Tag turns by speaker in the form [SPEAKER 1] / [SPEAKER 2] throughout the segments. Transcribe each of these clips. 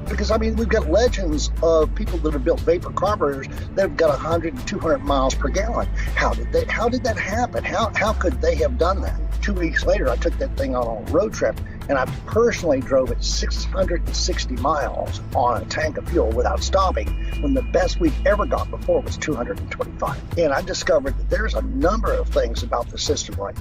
[SPEAKER 1] Because, I mean, we've got legends of people that have built vapor carburetors that have got 100 and 200 miles per gallon. How did that happen? How could they have done that? 2 weeks later, I took that thing on a road trip, and I personally drove it 660 miles on a tank of fuel without stopping, when the best we've ever got before was 225. And I discovered that there's a number of things about the system right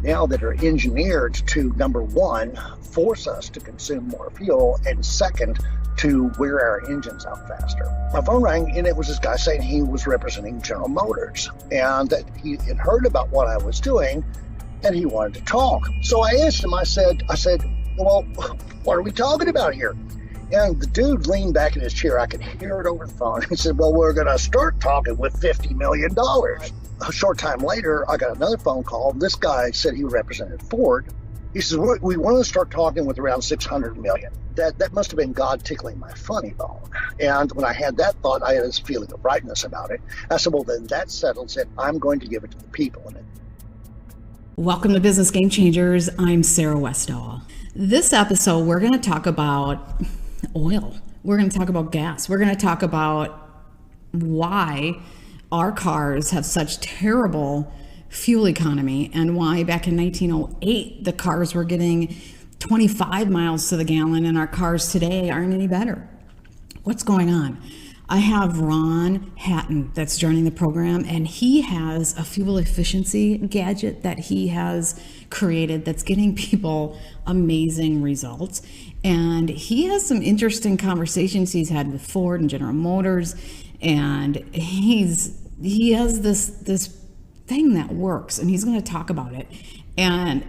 [SPEAKER 1] now that are engineered to, number one, force us to consume more fuel, and second, to wear our engines out faster. My phone rang, and it was this guy saying he was representing General Motors, and that he had heard about what I was doing, and he wanted to talk. So I asked him, I said, well, what are we talking about here? And the dude leaned back in his chair. I could hear it over the phone. He said, well, we're going to start talking with $50 million. A short time later, I got another phone call. This guy said he represented Ford. He says, we want to start talking with around 600 million. That must have been God tickling my funny bone. And when I had that thought, I had this feeling of rightness about it. I said, well, then that settles it. I'm going to give it to the people. And
[SPEAKER 2] Welcome to Business Game Changers. I'm Sarah Westall. This episode, we're going to talk about oil. We're going to talk about gas. We're going to talk about why our cars have such terrible fuel economy, and why back in 1908 the cars were getting 25 miles to the gallon and our cars today aren't any better. What's going on? I have Ron Hatton that's joining the program, and he has a fuel efficiency gadget that he has created that's getting people amazing results. And he has some interesting conversations he's had with Ford and General Motors, and he has this thing that works, and he's going to talk about it and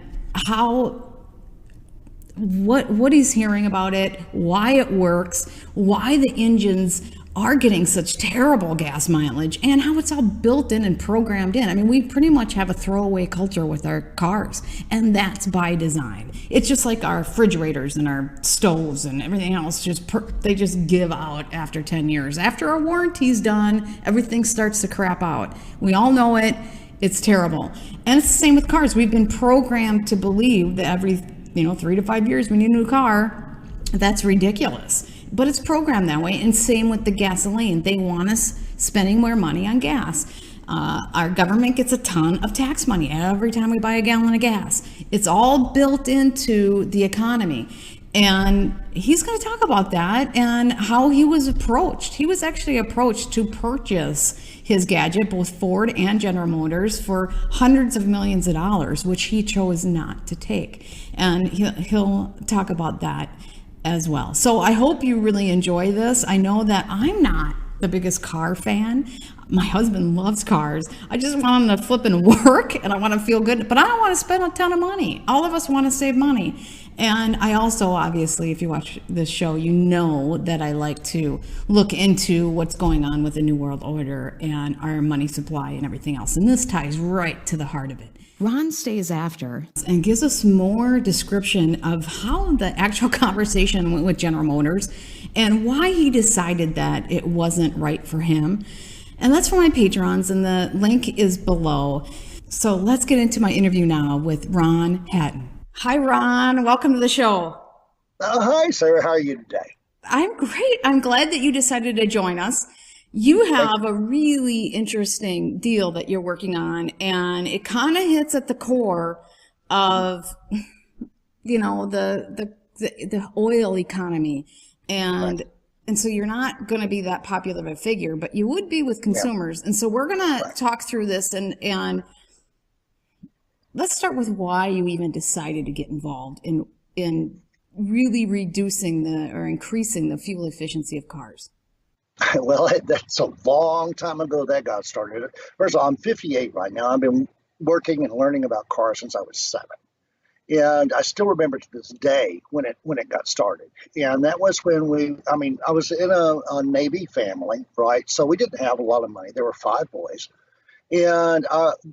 [SPEAKER 2] what he's hearing about it, why it works, why the engines are getting such terrible gas mileage, and how it's all built in and programmed in. I mean, we pretty much have a throwaway culture with our cars, and that's by design. It's just like our refrigerators and our stoves and everything else, they just give out after 10 years. After our warranty's done, everything starts to crap out. We all know it. It's terrible. And it's the same with cars. We've been programmed to believe that every 3 to 5 years we need a new car. That's ridiculous. But it's programmed that way. And same with the gasoline. They want us spending more money on gas. Our government gets a ton of tax money every time we buy a gallon of gas. It's all built into the economy. And he's going to talk about that and how he was approached. He was actually approached to purchase his gadget, both Ford and General Motors, for hundreds of millions of dollars, which he chose not to take. And he'll talk about that as well. So I hope you really enjoy this. I know that I'm not the biggest car fan. My husband loves cars. I just want them to flip and work, and I want to feel good, but I don't want to spend a ton of money. All of us want to save money. And I also, obviously, if you watch this show, you know that I like to look into what's going on with the New World Order and our money supply and everything else. And this ties right to the heart of it. Ron stays after and gives us more description of how the actual conversation went with General Motors and why he decided that it wasn't right for him. And that's for my patrons, and the link is below. So let's get into my interview now with Ron Hatton. Hi, Ron. Welcome to the show.
[SPEAKER 1] Hi, Sarah. How are you today?
[SPEAKER 2] I'm great. I'm glad that you decided to join us. You have a really interesting deal that you're working on, and it kind of hits at the core of, the oil economy. And so you're not going to be that popular of a figure, but you would be with consumers. Yeah. And so we're going to talk through this and let's start with why you even decided to get involved in really reducing or increasing the fuel efficiency of cars.
[SPEAKER 1] Well, that's a long time ago that got started. First of all, I'm 58 right now. I've been working and learning about cars since I was 7. And I still remember to this day when it got started. And that was when I was in a Navy family, right? So we didn't have a lot of money. There were 5 boys. And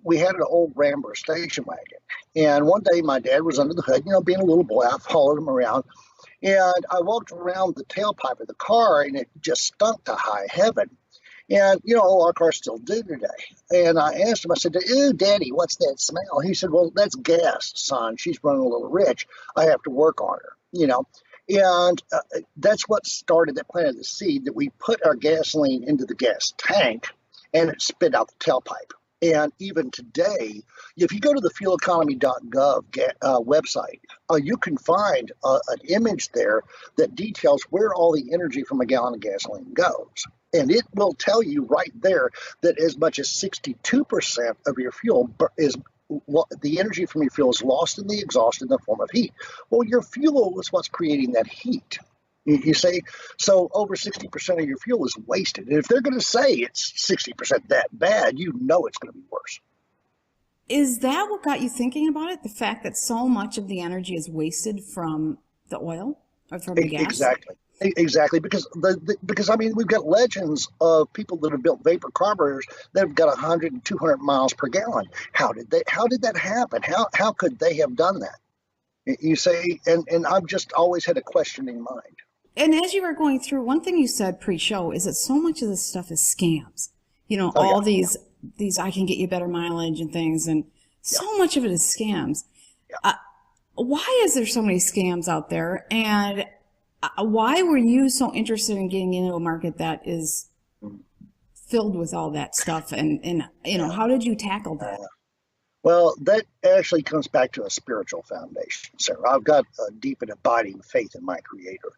[SPEAKER 1] we had an old Rambler station wagon. And one day my dad was under the hood, being a little boy. I followed him around. And I walked around the tailpipe of the car, and it just stunk to high heaven. And, our cars still do today. And I asked him, I said, "Ooh, Daddy, what's that smell?" He said, "Well, that's gas, son. She's running a little rich. I have to work on her." And that's what started, that planted the seed that we put our gasoline into the gas tank and it spit out the tailpipe. And even today, if you go to the fueleconomy.gov website, you can find an image there that details where all the energy from a gallon of gasoline goes. And it will tell you right there that as much as 62% of your fuel is the energy from your fuel is lost in the exhaust in the form of heat. Well, your fuel is what's creating that heat. You say, so over 60% of your fuel is wasted. And if they're going to say it's 60% that bad, you know it's going to be worse.
[SPEAKER 2] Is that what got you thinking about it? The fact that so much of the energy is wasted from the oil or from the gas?
[SPEAKER 1] Exactly, because I mean, we've got legends of people that have built vapor carburetors that have got 100 and 200 miles per gallon. How did that happen? How could they have done that? You say, and I've just always had a questioning mind.
[SPEAKER 2] And as you were going through, one thing you said pre-show is that so much of this stuff is scams. You know, these I can get you better mileage and things, and so much of it is scams. Yeah. Why is there so many scams out there? And why were you so interested in getting into a market that is filled with all that stuff? And you know, how did you tackle that?
[SPEAKER 1] Well, that actually comes back to a spiritual foundation, Sarah. I've got a deep and abiding faith in my Creator.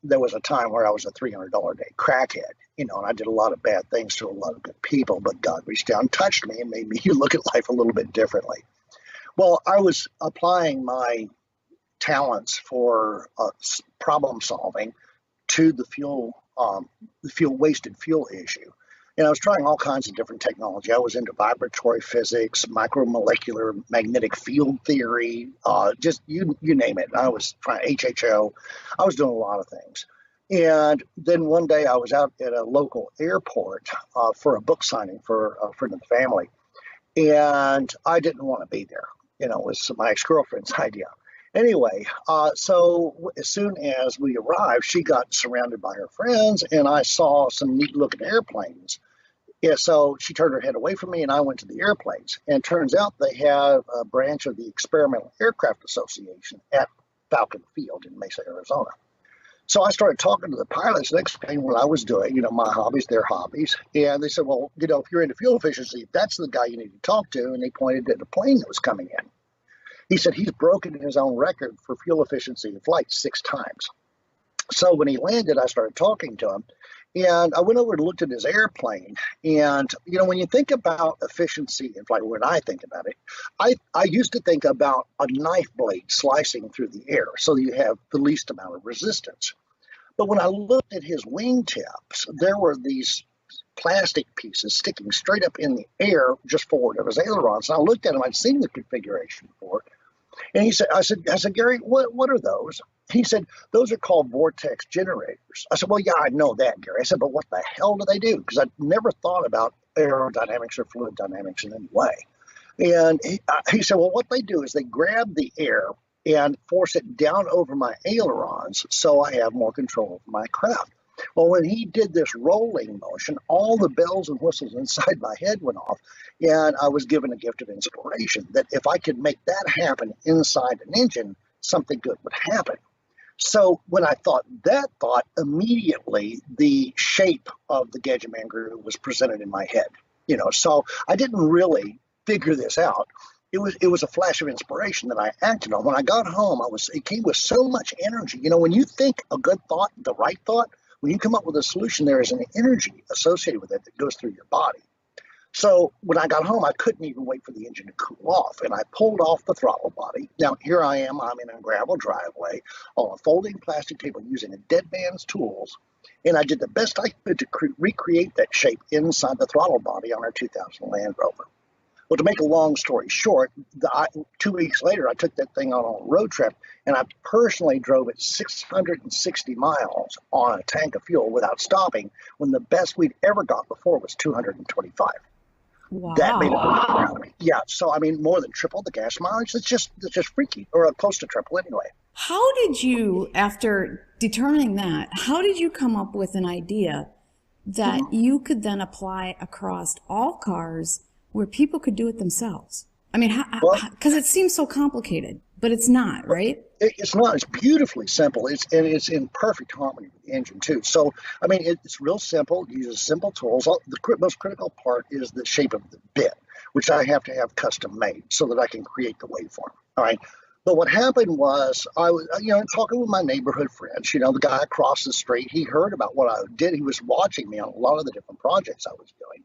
[SPEAKER 1] There was a time where I was a $300 a day crackhead, you know, and I did a lot of bad things to a lot of good people, but God reached down, touched me, and made me look at life a little bit differently. Well, I was applying my talents for problem solving to the wasted fuel issue. And I was trying all kinds of different technology. I was into vibratory physics, micromolecular magnetic field theory, just you name it. I was trying HHO. I was doing a lot of things. And then one day I was out at a local airport for a book signing for a friend of the family. And I didn't want to be there. You know, it was my ex-girlfriend's idea. Anyway, so as soon as we arrived, she got surrounded by her friends, and I saw some neat-looking airplanes. Yeah, so she turned her head away from me, and I went to the airplanes. And it turns out they have a branch of the Experimental Aircraft Association at Falcon Field in Mesa, Arizona. So I started talking to the pilots and explaining what I was doing, you know, my hobbies, their hobbies. And they said, well, you know, if you're into fuel efficiency, that's the guy you need to talk to. And they pointed at a plane that was coming in. He said he's broken his own record for fuel efficiency in flight 6 times. So when he landed, I started talking to him. And I went over and looked at his airplane. And, you know, when you think about efficiency in flight, when I think about it, I used to think about a knife blade slicing through the air so you have the least amount of resistance. But when I looked at his wingtips, there were these plastic pieces sticking straight up in the air just forward of his ailerons. And I looked at him, I'd seen the configuration for it. And he said, I said, Gary, what are those? He said, those are called vortex generators. I said, well, yeah, I know that, Gary. I said, but what the hell do they do? Because I'd never thought about aerodynamics or fluid dynamics in any way. And he said, well, what they do is they grab the air and force it down over my ailerons so I have more control of my craft. Well, when he did this rolling motion, all the bells and whistles inside my head went off, and I was given a gift of inspiration that if I could make that happen inside an engine, something good would happen. So when I thought that thought, immediately the shape of the Gadgetman Groove was presented in my head. You know, so I didn't really figure this out. It was a flash of inspiration that I acted on. When I got home, it came with so much energy. You know, when you think a good thought, the right thought, when you come up with a solution, there is an energy associated with it that goes through your body. So when I got home, I couldn't even wait for the engine to cool off, and I pulled off the throttle body. Now, here I am. I'm in a gravel driveway on a folding plastic table using a dead man's tools, and I did the best I could to recreate that shape inside the throttle body on our 2000 Land Rover. Well, to make a long story short, 2 weeks later, I took that thing on a road trip, and I personally drove it 660 miles on a tank of fuel without stopping, when the best we'd ever got before was 225.
[SPEAKER 2] Wow.
[SPEAKER 1] That made a big out of me. Yeah, so I mean, more than triple the gas mileage. It's just freaky, or close to triple anyway.
[SPEAKER 2] How did you, after determining that, how did you come up with an idea that you could then apply across all cars where people could do it themselves? I mean, because it seems so complicated. but it's not, right?
[SPEAKER 1] It's not. It's beautifully simple. It's in perfect harmony with the engine too. So I mean, it's real simple. It uses simple tools. The most critical part is the shape of the bit, which I have to have custom made so that I can create the waveform. All right. But what happened was I was, talking with my neighborhood friends. The guy across the street. He heard about what I did. He was watching me on a lot of the different projects I was doing.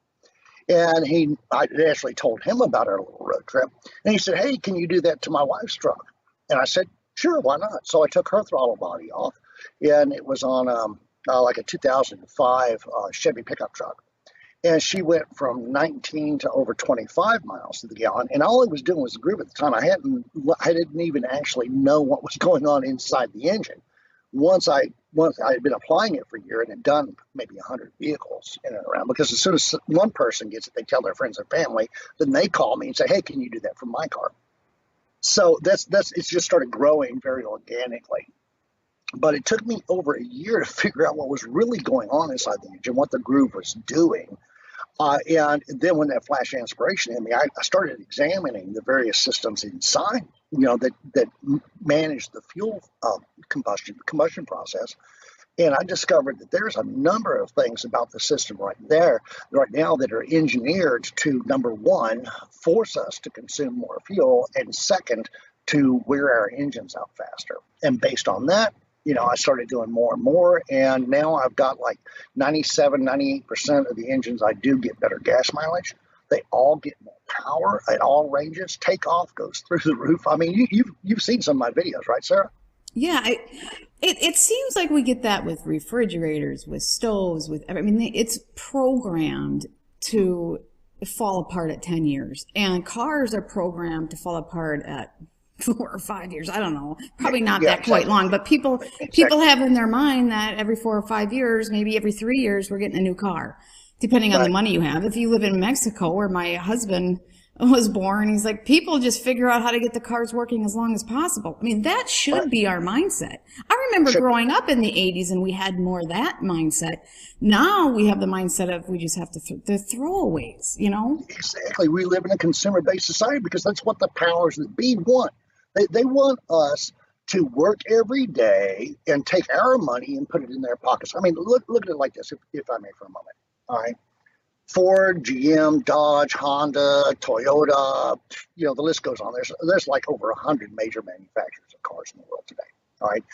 [SPEAKER 1] And I actually told him about our little road trip. And he said, "Hey, can you do that to my wife's truck?" And I said, "Sure, why not?" So I took her throttle body off, and it was on like a 2005 Chevy pickup truck. And she went from 19 to over 25 miles to the gallon. And all I was doing was the groove at the time. I didn't even actually know what was going on inside the engine. Once I had been applying it for a year and had done maybe 100 vehicles in and around, because as soon as one person gets it, they tell their friends and family, then they call me and say, "Hey, can you do that for my car?" So it's just started growing very organically. But it took me over a year to figure out what was really going on inside the engine, what the groove was doing. And then when that flash of inspiration hit me, I started examining the various systems inside, that manage the fuel combustion process. And I discovered that there's a number of things about the system right now that are engineered to, number one, force us to consume more fuel, and second, to wear our engines out faster. And based on that, I started doing more and more, and now I've got like 97-98% of the engines I do get better gas mileage. They all get more power at all ranges. Takeoff goes through the roof. I mean, you've seen some of my videos, right, Sarah?
[SPEAKER 2] Yeah, it seems like we get that with refrigerators, with stoves, it's programmed to fall apart at 10 years, and cars are programmed to fall apart at 4 or 5 years. I don't know, probably not that quite long, but people have in their mind that every 4 or 5 years, maybe every 3 years, we're getting a new car, depending on the money you have. If you live in Mexico, where my husband was born, he's like, people just figure out how to get the cars working as long as possible. I mean, that should be our mindset. I remember growing up in the 80s, and we had more of that mindset. Now we have the mindset of we just have to the throwaways,
[SPEAKER 1] Exactly. We live in a consumer-based society because that's what the powers that be want. They want us to work every day and take our money and put it in their pockets. I mean, look at it like this, if I may, for a moment. All right. Ford, GM, Dodge, Honda, Toyota, the list goes on. There's like over 100 major manufacturers of cars in the world today. All right.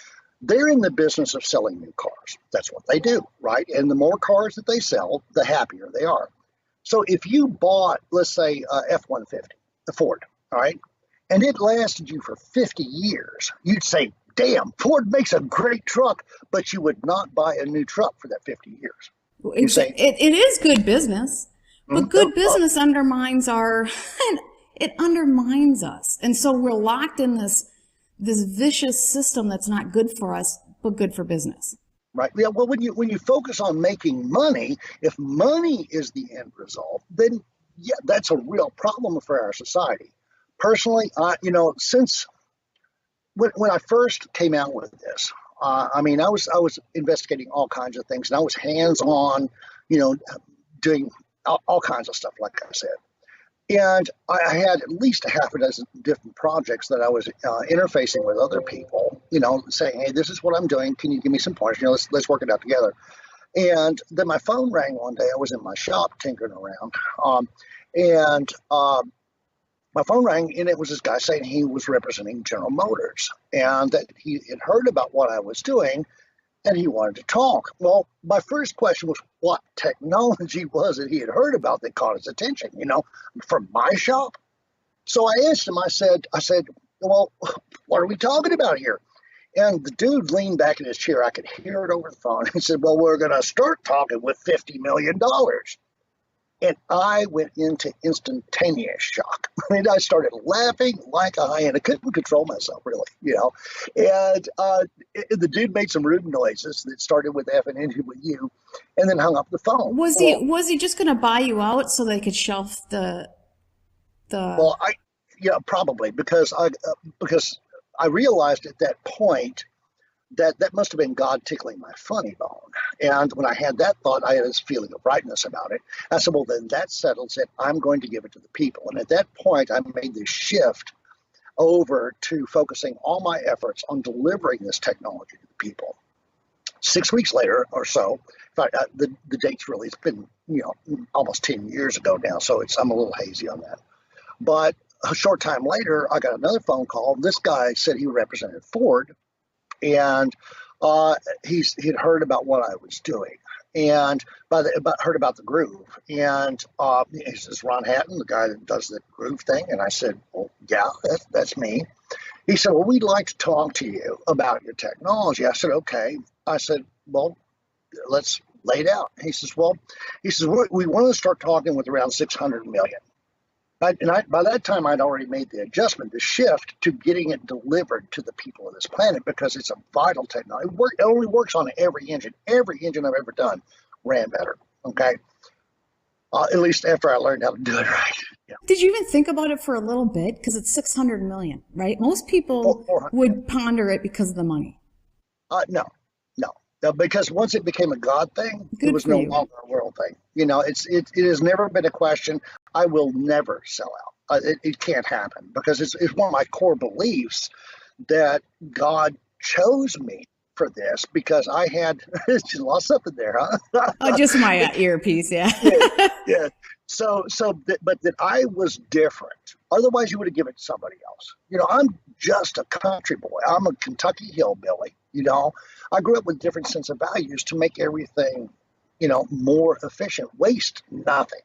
[SPEAKER 1] They're in the business of selling new cars. That's what they do, right? And the more cars that they sell, the happier they are. So if you bought, let's say, F-150, the Ford, all right, and it lasted you for 50 years, you'd say, "Damn, Ford makes a great truck," but you would not buy a new truck for that 50 years.
[SPEAKER 2] It is good business, but good business undermines it undermines us. And so we're locked in this vicious system that's not good for us, but good for business.
[SPEAKER 1] Right. Yeah. Well, when you focus on making money, if money is the end result, then yeah, that's a real problem for our society. Personally, since when I first came out with this, I was investigating all kinds of things, and I was hands-on, doing all kinds of stuff, like I said. And I had at least a half a dozen different projects that I was interfacing with other people, saying, "Hey, this is what I'm doing. Can you give me some pointers? Let's work it out together." And then my phone rang one day. I was in my shop tinkering around, and my phone rang, and it was this guy saying he was representing General Motors, and that he had heard about what I was doing, and he wanted to talk. Well, my first question was, what technology was it he had heard about that caught his attention, from my shop? So I asked him, I said, "Well, what are we talking about here?" And the dude leaned back in his chair. I could hear it over the phone. He said, "Well, we're going to start talking with $50 million. And I went into instantaneous shock. I mean, I started laughing like a hyena. I couldn't control myself, really, And the dude made some rude noises that started with F and ended with U, and then hung up the phone.
[SPEAKER 2] Was he just going to buy you out so they could shelf the?
[SPEAKER 1] Well, probably because I realized at that point that must have been God tickling my funny bone. And when I had that thought, I had this feeling of rightness about it. I said, well, then that settles it. I'm going to give it to the people. And at that point, I made this shift over to focusing all my efforts on delivering this technology to the people. 6 weeks later or so, in fact, the date's really, it's been, almost 10 years ago now, so I'm a little hazy on that. But a short time later, I got another phone call. This guy said he represented Ford, and he'd heard about what I was doing, and heard about the Groove. And he says, Ron Hatton, the guy that does the Groove thing. And I said, well, yeah, that's me. He said, well, we'd like to talk to you about your technology. I said, okay. I said, well, let's lay it out. He says, we want to start talking with around 600 million. By that time, I'd already made the adjustment, the shift to getting it delivered to the people of this planet, because it's a vital technology. It only works on every engine. Every engine I've ever done ran better, okay? At least after I learned how to do it right. Yeah.
[SPEAKER 2] Did you even think about it for a little bit? Because it's 600 million, right? Most people would ponder it because of the money.
[SPEAKER 1] No, because once it became a God thing, it was no longer a world thing. It has never been a question. I will never sell out. It can't happen, because it's one of my core beliefs that God chose me for this, because I had you lost something there, huh?
[SPEAKER 2] Oh, just my earpiece, yeah.
[SPEAKER 1] Yeah. But that I was different. Otherwise, you would have given it to somebody else. I'm just a country boy. I'm a Kentucky hillbilly. I grew up with different sense of values to make everything, more efficient. Waste nothing.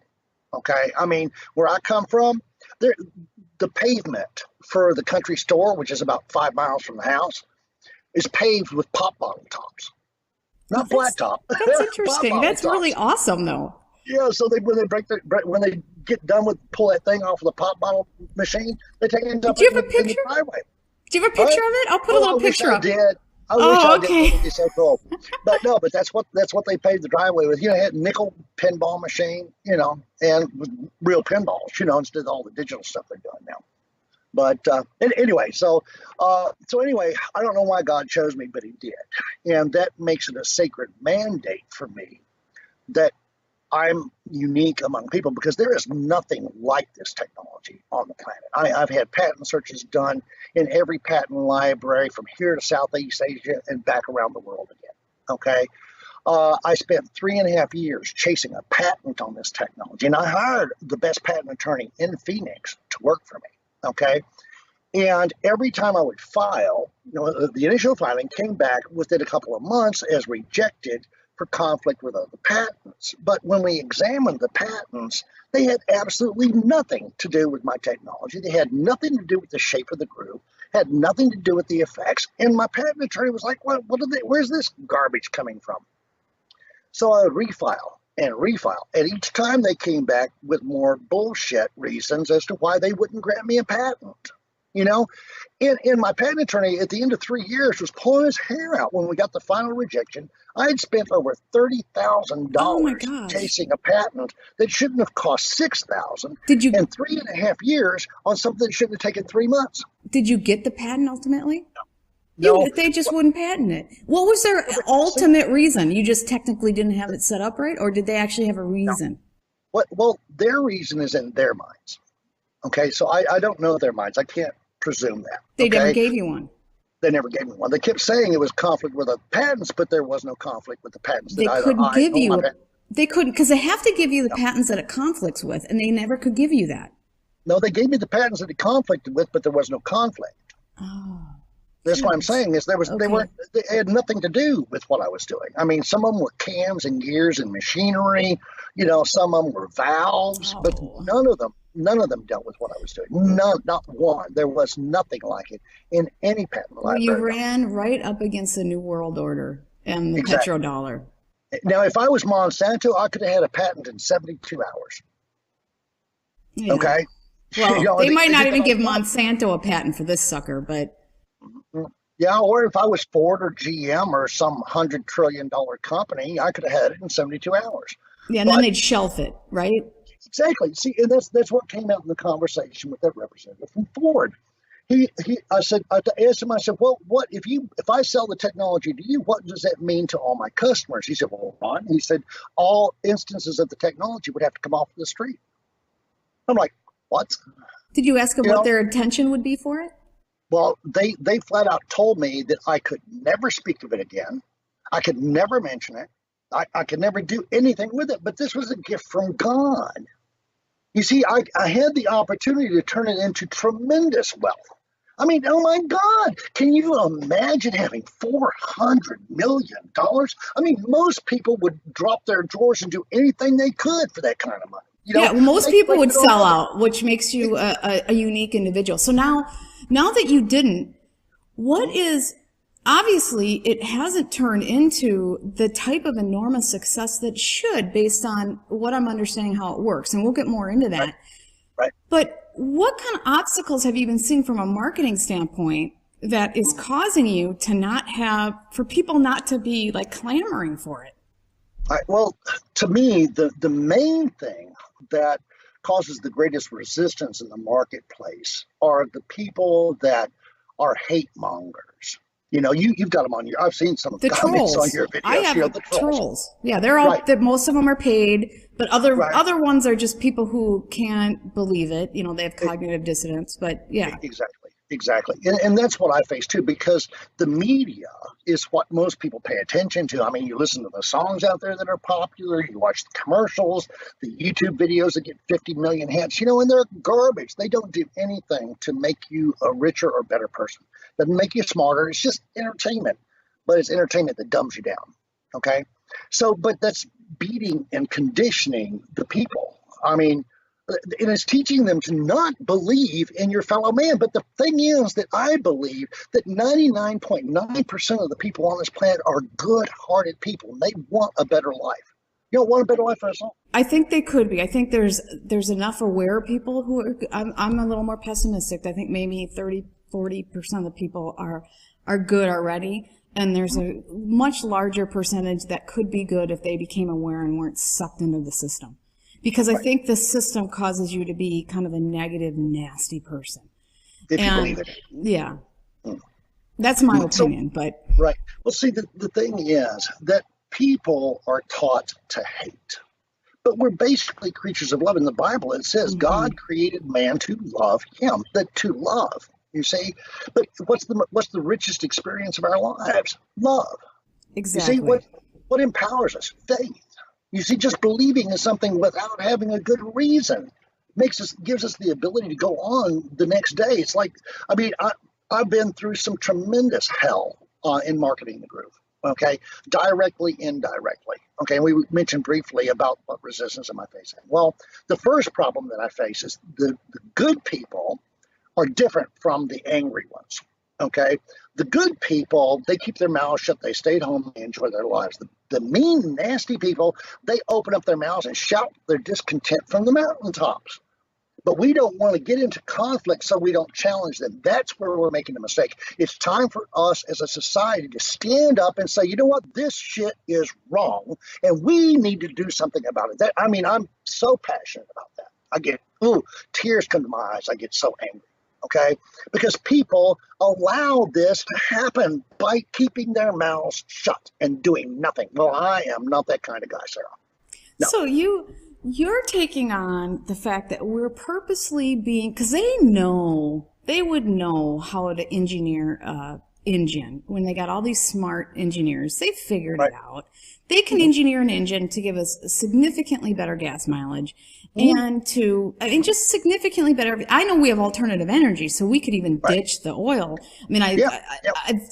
[SPEAKER 1] Okay. I mean, where I come from, the pavement for the country store, which is about 5 miles from the house, is paved with pop bottle tops, not flat top.
[SPEAKER 2] That's interesting. That's really awesome, though.
[SPEAKER 1] Yeah. So when they get done with pull that thing off of the pop bottle machine, they take it into the driveway.
[SPEAKER 2] Do you have a picture of it? I'll put a little picture up.
[SPEAKER 1] I wish I did. It would be so cool. But that's what they paved the driveway with. It had nickel pinball machine, and with real pinballs, instead of all the digital stuff they're doing now. But anyway, so anyway, I don't know why God chose me, but He did, and that makes it a sacred mandate for me that I'm unique among people, because there is nothing like this technology on the planet. I've had patent searches done in every patent library from here to Southeast Asia and back around the world again. Okay. I spent 3.5 years chasing a patent on this technology, and I hired the best patent attorney in Phoenix to work for me. Okay. And every time I would file, the initial filing came back within a couple of months as rejected for conflict with other patents. But when we examined the patents, they had absolutely nothing to do with my technology. They had nothing to do with the shape of the groove, had nothing to do with the effects. And my patent attorney was like, where's this garbage coming from? So I would refile and refile. And each time they came back with more bullshit reasons as to why they wouldn't grant me a patent. And my patent attorney at the end of 3 years was pulling his hair out when we got the final rejection. I had spent over $30,000 chasing a patent that shouldn't have cost $6,000 in 3.5 years on something that shouldn't have taken 3 months.
[SPEAKER 2] Did you get the patent ultimately?
[SPEAKER 1] No.
[SPEAKER 2] They just wouldn't patent it. What was their ultimate reason? You just technically didn't have it set up right, or did they actually have a reason?
[SPEAKER 1] No. Well, their reason is in their minds. Okay, so I don't know their minds. I can't presume that.
[SPEAKER 2] They never gave you one.
[SPEAKER 1] They never gave me one. They kept saying it was conflict with the patents, but there was no conflict with the patents.
[SPEAKER 2] They couldn't give you. They couldn't, because they have to give you the patents that it conflicts with, and they never could give you that.
[SPEAKER 1] No, they gave me the patents that it conflicted with, but there was no conflict.
[SPEAKER 2] Oh.
[SPEAKER 1] That's what I'm saying is they had nothing to do with what I was doing. I mean, some of them were cams and gears and machinery. Some of them were valves, but none of them dealt with what I was doing. None, not one. There was nothing like it in any patent library.
[SPEAKER 2] You ran right up against the New World Order and the petrodollar.
[SPEAKER 1] Now, if I was Monsanto, I could have had a patent in 72 hours. Yeah. Okay.
[SPEAKER 2] Well, they might not even give Monsanto a patent for this sucker, but.
[SPEAKER 1] Yeah, or if I was Ford or GM or some $100 trillion company, I could have had it in 72 hours.
[SPEAKER 2] Yeah, and then they'd shelf it, right?
[SPEAKER 1] Exactly. See, and that's what came out in the conversation with that representative from Ford. I asked him, I said, well, what if I sell the technology to you, what does that mean to all my customers? He said, well, Ron, he said, all instances of the technology would have to come off the street. I'm like, what?
[SPEAKER 2] Did you ask them what their intention would be for it?
[SPEAKER 1] Well, they flat out told me that I could never speak of it again. I could never mention it. I could never do anything with it. But this was a gift from God. You see, I had the opportunity to turn it into tremendous wealth. I mean, oh my God, can you imagine having $400 million? I mean, most people would drop their drawers and do anything they could for that kind of money.
[SPEAKER 2] Yeah, well, most people would sell out, which makes you a unique individual. So now that you didn't, what is, obviously it hasn't turned into the type of enormous success that should, based on what I'm understanding how it works. And we'll get more into that.
[SPEAKER 1] Right.
[SPEAKER 2] But what kind of obstacles have you been seeing from a marketing standpoint that is causing you to not have, for people not to be like clamoring for it?
[SPEAKER 1] Well, to me, the main thing that causes the greatest resistance in the marketplace are the people that are hate mongers. You know, you've got them on your, I've seen some of the comments
[SPEAKER 2] trolls
[SPEAKER 1] on your videos.
[SPEAKER 2] I have
[SPEAKER 1] the
[SPEAKER 2] trolls. Yeah, they're all, that most of them are paid, but other ones are just people who can't believe it. You know, they have cognitive dissonance, but yeah.
[SPEAKER 1] Exactly. And that's what I face too, because the media is what most people pay attention to. I mean, you listen to the songs out there that are popular, you watch the commercials, the YouTube videos that get 50 million hits, you know, and they're garbage. They don't do anything to make you a richer or better person. Doesn't make you smarter. It's just entertainment, but it's entertainment that dumbs you down. Okay. So, but that's beating and conditioning the people. I mean, it is teaching them to not believe in your fellow man. But the thing is that I believe that 99.9% of the people on this planet are good-hearted people, and they want a better life. You don't want a better life for us all?
[SPEAKER 2] I think they could be. I think there's enough aware people who are, I'm a little more pessimistic. I think maybe 30-40% of the people are good already. And there's a much larger percentage that could be good if they became aware and weren't sucked into the system. Because I think the system causes you to be kind of a negative, nasty person.
[SPEAKER 1] If you believe it.
[SPEAKER 2] Yeah. That's my opinion, but.
[SPEAKER 1] Right. Well, see, the thing is that people are taught to hate. But we're basically creatures of love. In the Bible, it says God created man to love him, to love. You see? But what's the richest experience of our lives? Love.
[SPEAKER 2] Exactly.
[SPEAKER 1] You see, what empowers us? Faith. You see, just believing in something without having a good reason gives us the ability to go on the next day. It's like, I mean, I've been through some tremendous hell in marketing the groove. Okay, directly, indirectly. Okay, and we mentioned briefly about what resistance am I facing. Well, the first problem that I face is the good people are different from the angry ones. Okay, the good people, they keep their mouths shut, they stay at home, they enjoy their lives. The mean, nasty people, they open up their mouths and shout their discontent from the mountaintops. But we don't want to get into conflict, so we don't challenge them. That's where we're making a mistake. It's time for us as a society to stand up and say, you know what, this shit is wrong, and we need to do something about it. I mean, I'm so passionate about that. I get, tears come to my eyes. I get so angry. Okay, because people allow this to happen by keeping their mouths shut and doing nothing. Well, I am not that kind of guy, Sarah. No.
[SPEAKER 2] So you're taking on the fact that we're purposely being, because they would know how to engineer an engine. When they got all these smart engineers, they figured it out. They can engineer an engine to give us significantly beher gas mileage and just significantly better. I know we have alternative energy, so we could even ditch the oil. I mean,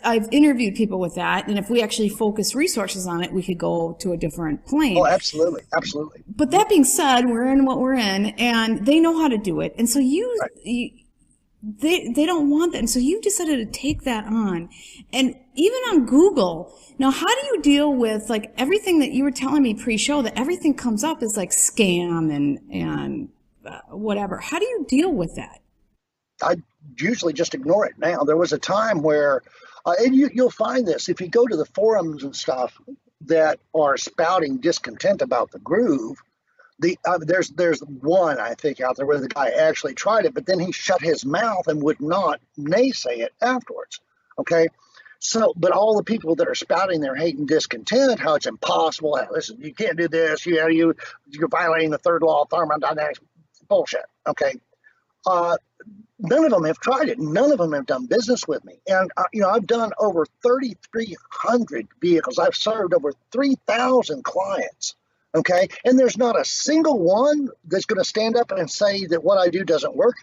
[SPEAKER 2] I've interviewed people with that, and if we actually focus resources on it, we could go to a different plane.
[SPEAKER 1] Oh, absolutely. Absolutely.
[SPEAKER 2] But that being said, we're in what we're in, and they know how to do it. And so they don't want that. And so you decided to take that on. And even on Google, now how do you deal with like everything that you were telling me pre-show, that everything comes up as like scam and whatever? How do you deal with that?
[SPEAKER 1] I usually just ignore it now. There was a time where, and you'll find this, if you go to the forums and stuff that are spouting discontent about the groove, there's one, I think, out there where the guy actually tried it, but then he shut his mouth and would not naysay it afterwards. Okay. So, but all the people that are spouting their hate and discontent, how it's impossible, how listen, you can't do this, you're violating the third law of thermodynamics, bullshit. Okay. Uh, None of them have tried it. None of them have done business with me. And, I've done over 3,300 vehicles. I've served over 3,000 clients. Okay. And there's not a single one that's going to stand up and say that what I do doesn't work.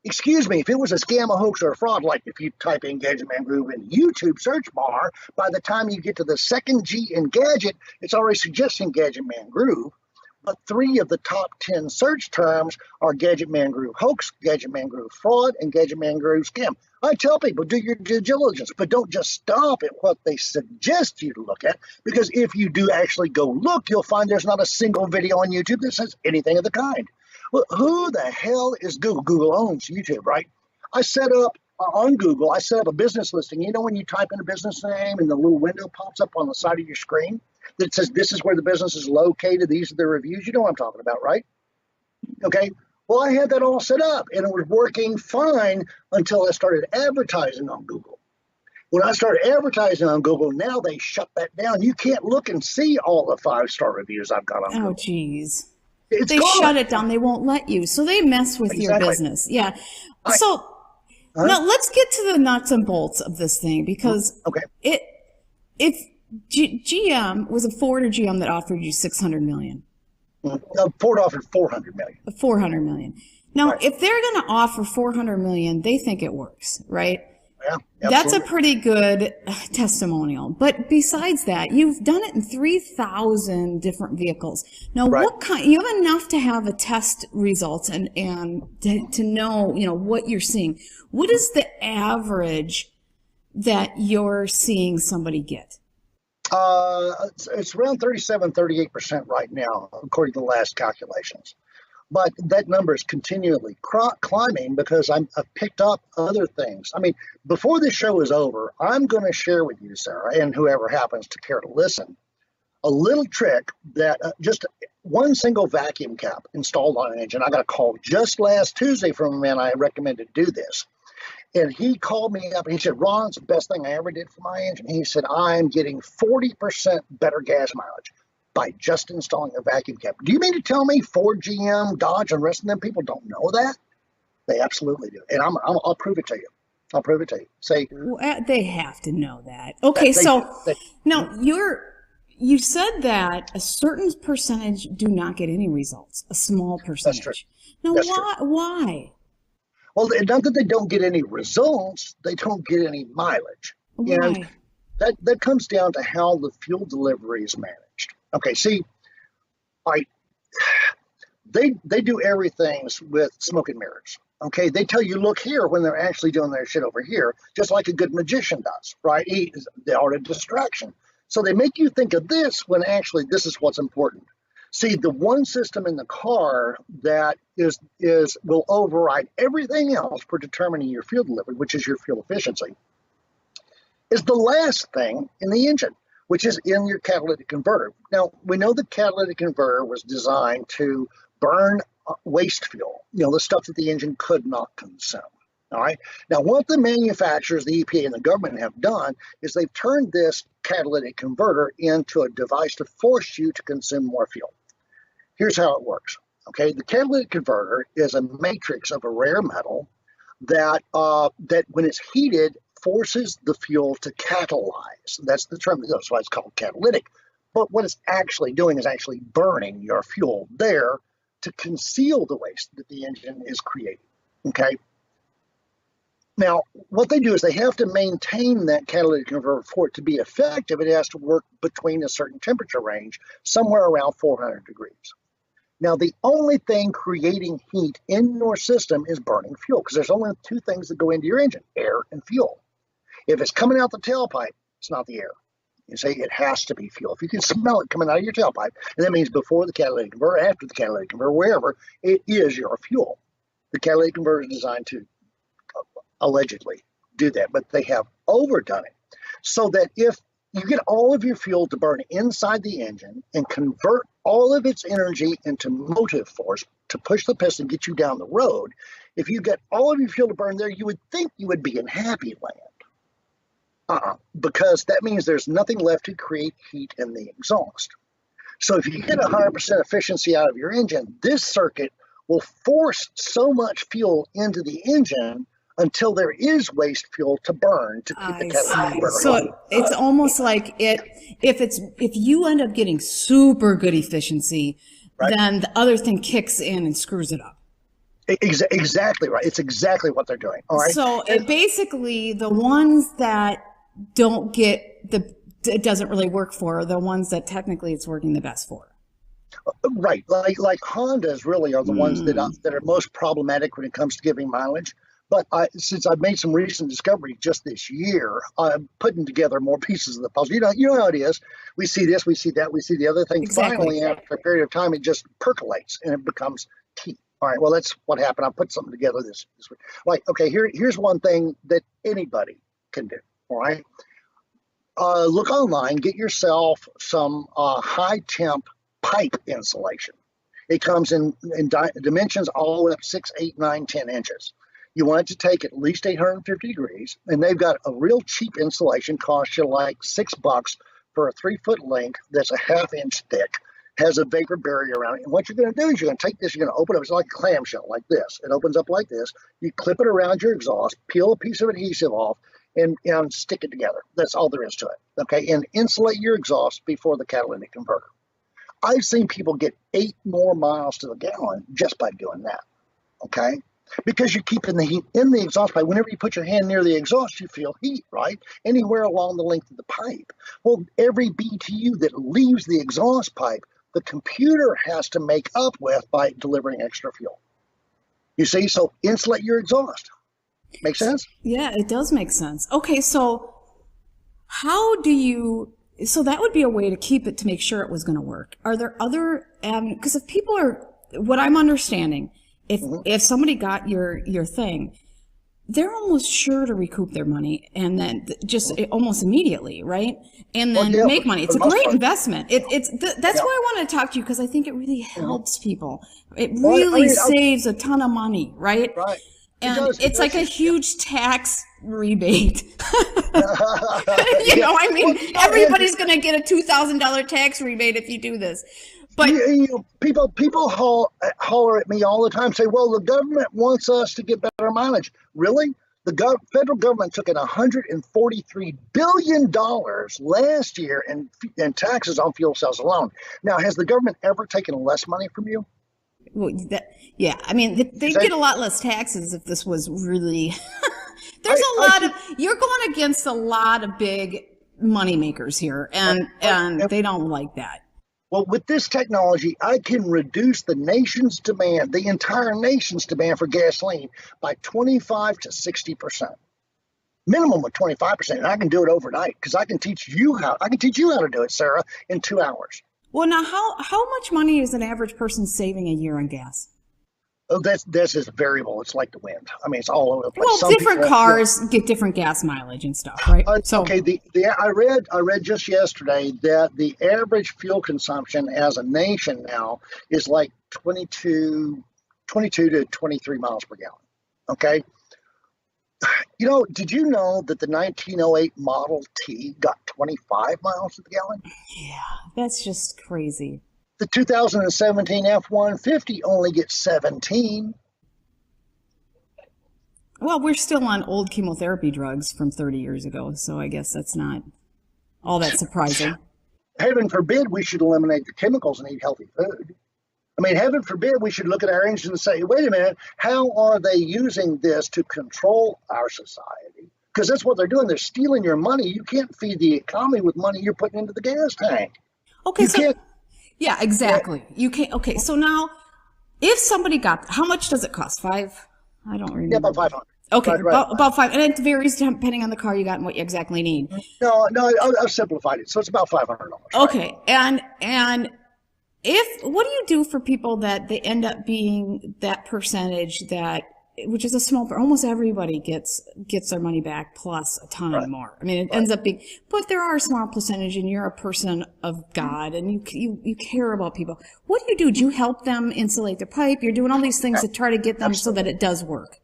[SPEAKER 1] Excuse me, if it was a scam, a hoax, or a fraud, like if you type in Gadgetman Groove in YouTube search bar, by the time you get to the second G in gadget, it's already suggesting Gadgetman Groove. But 3 of the top 10 search terms are Gadgetman Groove hoax, Gadgetman Groove fraud, and Gadgetman Groove scam. I tell people, do your due diligence, but don't just stop at what they suggest you to look at, because if you do actually go look, you'll find there's not a single video on YouTube that says anything of the kind. Well, who the hell is Google? Google owns YouTube, right? I set up on Google, I set up a business listing. You know, when you type in a business name and the little window pops up on the side of your screen that says this is where the business is located, these are the reviews, you know what I'm talking about, right? Okay. Well, I had that all set up and it was working fine until I started advertising on Google. When I started advertising on Google, now they shut that down. You can't look and see all the 5-star reviews I've got on Google.
[SPEAKER 2] Oh, geez.
[SPEAKER 1] It's
[SPEAKER 2] they
[SPEAKER 1] gone.
[SPEAKER 2] shut it down. They won't let you. So they mess with your business. Yeah. So now let's get to the nuts and bolts of this thing, because if GM was a Ford or GM that offered you $600 million.
[SPEAKER 1] No, Ford offered $400 million.
[SPEAKER 2] $400 million. Now, if they're going to offer $400 million, they think it works, right?
[SPEAKER 1] Yeah,
[SPEAKER 2] that's a pretty good testimonial. But besides that, you've done it in 3,000 different vehicles. Now, what kind? You have enough to have a test results and to know what you're seeing. What is the average that you're seeing somebody get?
[SPEAKER 1] It's around 37-38% right now, according to the last calculations. But that number is continually climbing because I've picked up other things. I mean, before this show is over, I'm going to share with you, Sarah, and whoever happens to care to listen, a little trick that just one single vacuum cap installed on an engine. I got a call just last Tuesday from a man I recommended do this. And he called me up and he said, Ron, it's the best thing I ever did for my engine. He said, I'm getting 40% better gas mileage by just installing a vacuum cap. Do you mean to tell me Ford, GM, Dodge, and the rest of them people don't know that? They absolutely do. And I'll prove it to you. I'll prove it to you. Say,
[SPEAKER 2] they have to know that. Okay, now you said that a certain percentage do not get any results, a small percentage.
[SPEAKER 1] That's true.
[SPEAKER 2] Now,
[SPEAKER 1] That's
[SPEAKER 2] why?
[SPEAKER 1] Well, not that they don't get any results, they don't get any mileage.
[SPEAKER 2] Why?
[SPEAKER 1] And that comes down to how the fuel delivery is managed. Okay, see, they do everything with smoke and mirrors. Okay, they tell you, look here, when they're actually doing their shit over here, just like a good magician does, right? The art of distraction. So they make you think of this when actually this is what's important. See, the one system in the car that will override everything else for determining your fuel delivery, which is your fuel efficiency, is the last thing in the engine, which is in your catalytic converter. Now, we know the catalytic converter was designed to burn waste fuel, the stuff that the engine could not consume. All right. Now, what the manufacturers, the EPA, and the government have done is they've turned this catalytic converter into a device to force you to consume more fuel. Here's how it works. Okay, the catalytic converter is a matrix of a rare metal that when it's heated forces the fuel to catalyze. That's the term. That's why it's called catalytic. But what it's actually doing is actually burning your fuel there to conceal the waste that the engine is creating. Okay. Now, what they do is they have to maintain that catalytic converter for it to be effective. It has to work between a certain temperature range, somewhere around 400 degrees. Now, the only thing creating heat in your system is burning fuel, because there's only 2 things that go into your engine, air and fuel. If it's coming out the tailpipe, it's not the air. You say it has to be fuel. If you can smell it coming out of your tailpipe, and that means before the catalytic converter, after the catalytic converter, wherever, it is your fuel. The catalytic converter is designed to allegedly do that, but they have overdone it so that if you get all of your fuel to burn inside the engine and convert all of its energy into motive force to push the piston, get you down the road, if you get all of your fuel to burn there, you would think you would be in happy land. Because that means there's nothing left to create heat in the exhaust. So if you get 100% efficiency out of your engine, this circuit will force so much fuel into the engine until there is waste fuel to burn to keep the
[SPEAKER 2] I
[SPEAKER 1] catalytic
[SPEAKER 2] see.
[SPEAKER 1] converter
[SPEAKER 2] So
[SPEAKER 1] running.
[SPEAKER 2] it's almost like if you end up getting super good efficiency,
[SPEAKER 1] Right.
[SPEAKER 2] then the other thing kicks in and screws it up.
[SPEAKER 1] Exactly right. It's exactly what they're doing. All right.
[SPEAKER 2] So it basically, the ones that don't get it doesn't really work for are the ones that technically it's working the best for.
[SPEAKER 1] Right. Like Hondas really are the ones that are most problematic when it comes to giving mileage. But since I've made some recent discoveries just this year, I'm putting together more pieces of the puzzle. You know how it is. We see this, we see that, we see the other thing.
[SPEAKER 2] Exactly.
[SPEAKER 1] Finally, after a period of time, it just percolates and it becomes key. All right. Well, that's what happened. I put something together this week. Like, okay, here's one thing that anybody can do. All right. Look online. Get yourself some high temp pipe insulation. It comes in dimensions all the way up 6, 8, 9, 10 inches. You want it to take at least 850 degrees, and they've got a real cheap insulation, costs you like $6 for a 3-foot length that's a ½ inch thick, has a vapor barrier around it. And what you're going to do is you're going to take this, you're going to open it. It's like a clamshell, like this. It opens up like this. You clip it around your exhaust, peel a piece of adhesive off, and stick it together. That's all there is to it. Okay, and insulate your exhaust before the catalytic converter. I've seen people get 8 more miles to the gallon just by doing that. Okay, because you're keeping the heat in the exhaust pipe. Whenever you put your hand near the exhaust, you feel heat, right? Anywhere along the length of the pipe. Well, every BTU that leaves the exhaust pipe, the computer has to make up with by delivering extra fuel. You see, so insulate your exhaust. Make sense?
[SPEAKER 2] Yeah, it does make sense. Okay, so so that would be a way to keep it, to make sure it was going to work. Are there other, because if people are, what I'm understanding, if somebody got your thing, they're almost sure to recoup their money, and then just almost immediately, right? And then make money. It's a great investment. That's why I wanted to talk to you, because I think it really helps people. It really saves a ton of money, right?
[SPEAKER 1] Right.
[SPEAKER 2] And it's like a huge tax rebate. I mean, everybody's going to get a $2,000 tax rebate if you do this. But
[SPEAKER 1] people holler at me all the time, say, well, the government wants us to get better mileage. Really? The federal government took in $143 billion last year in taxes on fuel cells alone. Now, has the government ever taken less money from you?
[SPEAKER 2] Well, yeah, I mean, they'd get a lot less taxes if this was really. There's you're going against a lot of big money makers here, and they don't like that.
[SPEAKER 1] Well, with this technology, I can reduce the entire nation's demand for gasoline by 25 to 60%. Minimum of 25%, and I can do it overnight because I can teach you how to do it, Sarah, in 2 hours.
[SPEAKER 2] Well, now, how much money is an average person saving a year on gas?
[SPEAKER 1] Oh, this is variable. It's like the wind. I mean, it's all over the place.
[SPEAKER 2] Well, different cars get different gas mileage and stuff, right?
[SPEAKER 1] Okay. I read just yesterday that the average fuel consumption as a nation now is like 22 to 23 miles per gallon. Okay. Did you know that the 1908 Model T got 25 miles to the gallon?
[SPEAKER 2] Yeah, that's just crazy.
[SPEAKER 1] The 2017 F-150 only gets 17.
[SPEAKER 2] Well, we're still on old chemotherapy drugs from 30 years ago, so I guess that's not all that surprising.
[SPEAKER 1] Heaven forbid we should eliminate the chemicals and eat healthy food. I mean, heaven forbid we should look at our engines and say, wait a minute, how are they using this to control our society? Because that's what they're doing. They're stealing your money. You can't feed the economy with money you're putting into the gas tank.
[SPEAKER 2] Okay, yeah, exactly. You can't. Okay, so now, if somebody got, how much does it cost? $5? I don't remember.
[SPEAKER 1] Yeah, about 500.
[SPEAKER 2] Okay,
[SPEAKER 1] right.
[SPEAKER 2] About 5, and it varies depending on the car you got and what you exactly need.
[SPEAKER 1] No, I've simplified it, so it's about $500.
[SPEAKER 2] Okay, right? and what do you do for people that they end up being that percentage which is a small, almost everybody gets their money back plus a ton more. I mean, it ends up being, but there are a small percentage, and you're a person of God, and you care about people. What do? Do you help them insulate their pipe? You're doing all these things to try to get them so that it does work.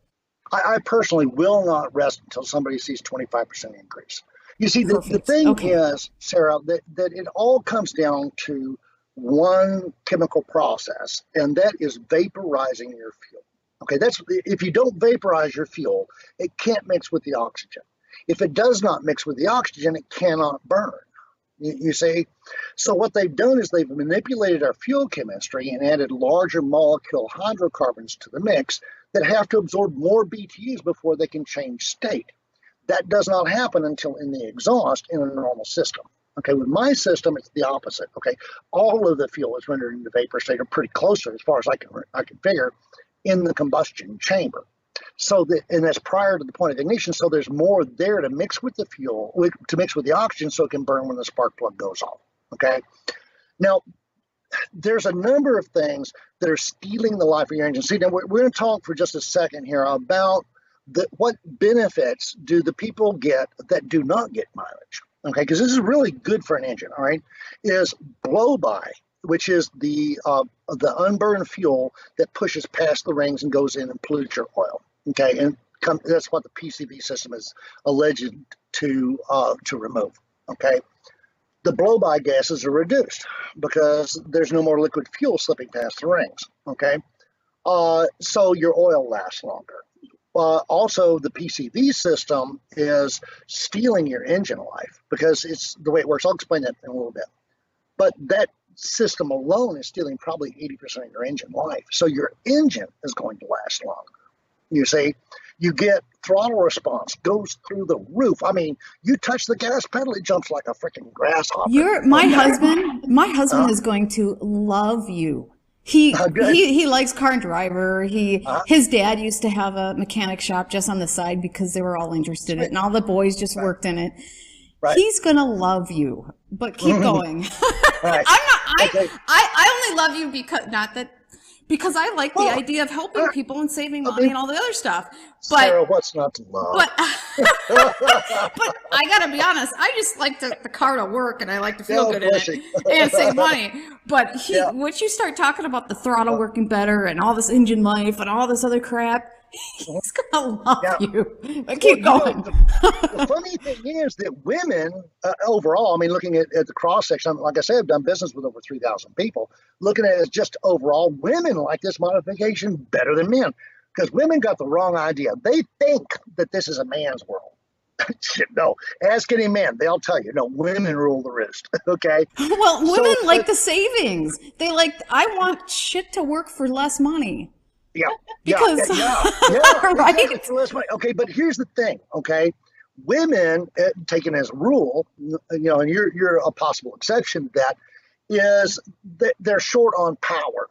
[SPEAKER 1] I personally will not rest until somebody sees 25% increase. You see, the thing is, Sarah, that it all comes down to one chemical process, and that is vaporizing your fuel. Okay, that's if you don't vaporize your fuel, it can't mix with the oxygen. If it does not mix with the oxygen, it cannot burn. You see? So what they've done is they've manipulated our fuel chemistry and added larger molecule hydrocarbons to the mix that have to absorb more BTUs before they can change state. That does not happen until in the exhaust in a normal system. Okay, with my system, it's the opposite. Okay, all of the fuel is rendered into vapor state, or pretty close to it, as far as I can figure, in the combustion chamber. So and that's prior to the point of ignition. So there's more there to mix with the fuel, to mix with the oxygen, so it can burn when the spark plug goes off. Okay. Now, there's a number of things that are stealing the life of your engine. See, now we're going to talk for just a second here about what benefits do the people get that do not get mileage. Okay, because this is really good for an engine. All right, is blow by, which is the unburned fuel that pushes past the rings and goes in and pollutes your oil. Okay, and that's what the PCV system is alleged to remove. Okay, the blow-by gases are reduced because there's no more liquid fuel slipping past the rings. Okay, so your oil lasts longer. Also, the PCV system is stealing your engine life because it's the way it works. I'll explain that in a little bit. But that system alone is stealing probably 80% of your engine life. So your engine is going to last longer. You see, you get throttle response goes through the roof. I mean, you touch the gas pedal, it jumps like a freaking grasshopper.
[SPEAKER 2] My husband is going to love you. He likes car driver. His dad used to have a mechanic shop just on the side because they were all interested in it, and all the boys just worked in it. Right. He's gonna love you, but keep going.
[SPEAKER 1] Right.
[SPEAKER 2] I only love you because I like the idea of helping people and saving money and all the other stuff. But
[SPEAKER 1] Sarah, what's not to love?
[SPEAKER 2] But I gotta be honest, I just like the car to work and I like to feel good in it and save money. But once you start talking about the throttle working better and all this engine life and all this other crap, he's gonna love you. But keep going.
[SPEAKER 1] The funny thing is that women overall, I mean, looking at the cross section, like I said, I've done business with over 3,000 people. Looking at it as just overall, women like this modification better than men because women got the wrong idea. They think that this is a man's world. No, ask any man, they'll tell you, no, women rule the roost. Okay.
[SPEAKER 2] Well, women like the savings. They I want shit to work for less money.
[SPEAKER 1] Yeah.
[SPEAKER 2] Because,
[SPEAKER 1] Right?
[SPEAKER 2] Exactly.
[SPEAKER 1] Okay, but here's the thing, okay? Women, taken as rule, and you're a possible exception to that, is that they're short on power,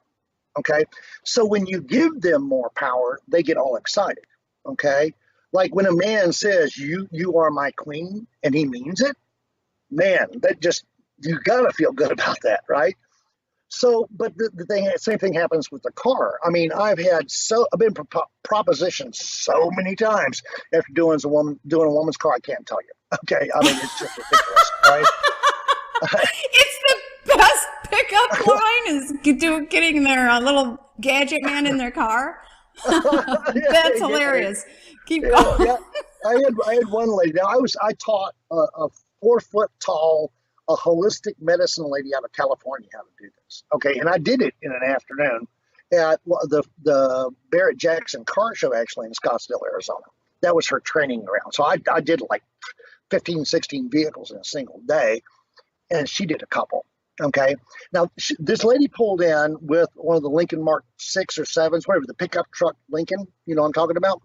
[SPEAKER 1] okay? So when you give them more power, they get all excited, okay? Like when a man says, you are my queen, and he means it, man, you gotta feel good about that, right? So, but the same thing happens with the car. I mean, I've been propositioned so many times after doing a woman's car. I can't tell you. Okay, I mean, it's just ridiculous, right?
[SPEAKER 2] It's the best pickup line is getting their little gadget man in their car. That's hilarious. Keep going.
[SPEAKER 1] Yeah. I had one lady. Now I taught a 4 foot tall, a holistic medicine lady out of California how to do this. Okay, and I did it in an afternoon at the Barrett Jackson car show, actually in Scottsdale, Arizona. That was her training ground. So I did like 15, 16 vehicles in a single day, and she did a couple. Okay, now this lady pulled in with one of the Lincoln Mark 6 or 7s, whatever, the pickup truck Lincoln, you know what I'm talking about?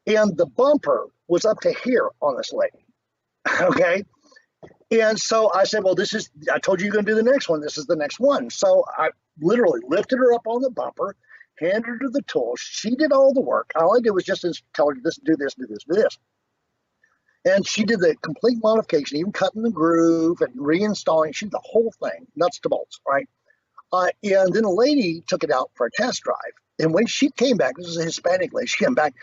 [SPEAKER 1] And the bumper was up to here on this lady. Okay. And so I said, well, I told you you're going to do the next one. This is the next one. So I literally lifted her up on the bumper, handed her the tools. She did all the work. All I did was just tell her this, do this, do this, do this. And she did the complete modification, even cutting the groove and reinstalling. She did the whole thing, nuts to bolts, right? And then a lady took it out for a test drive. And when she came back, this is a Hispanic lady, she came back,